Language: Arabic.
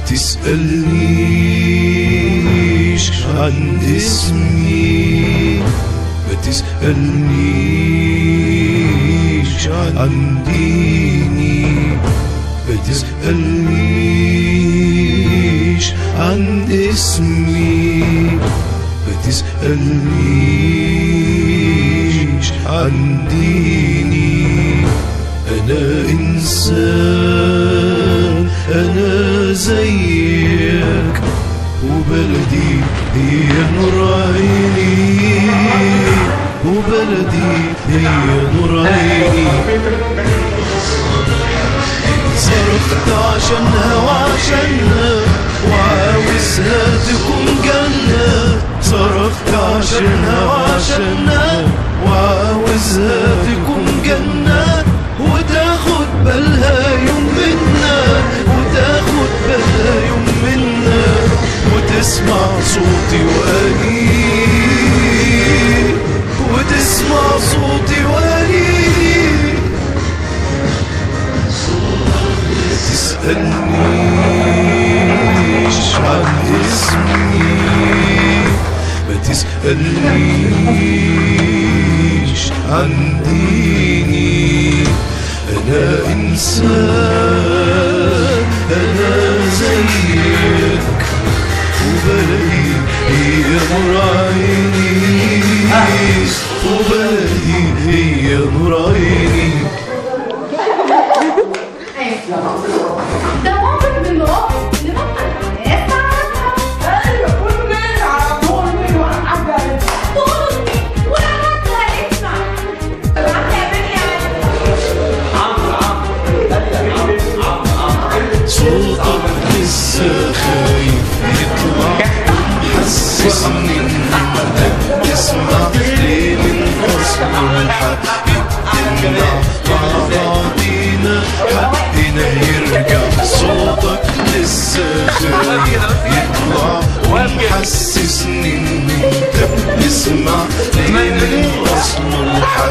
تسألنيش عن اسمي، ما تسألنيش عن ديني، ما تسألنيش عن اسمي، ما تسألنيش عن ديني. أنا إنسان، أنا زيك، وبلدي هي نور عيني، وبلدي هي نور عيني. صرخت عشانها وعشانها وعاوزها تكون جنة، صرخت عشانها وعشانها وعاوزها تكون جنة، وتاخد بالها يوم منا، وتاخد بالها يوم منا، وتسمع صوتي وأنيني، وتسمع صوتي وأنيني. تسألنيش عن اسمي، ما تسألنيش عن ديني. أنا إنسان، أنا زيك، وبلدي هي نور عيني، وبلدي هي نور عيني. ده موقف من المواقف اللي ممكن الناس تعرفها. ايوه كله جاي على طول مين وحاجه تقولوا مين ولا حد هيسمع. عم يا بني صوتك لسه خايف يطلع، محسسني انك تسمع ليه من اصل الحق تمنع مع بعضينا حقنا يرجع. صوتك لسه خايف يطلع ومحسسني ان انت بتسمع ليه من اصل الحق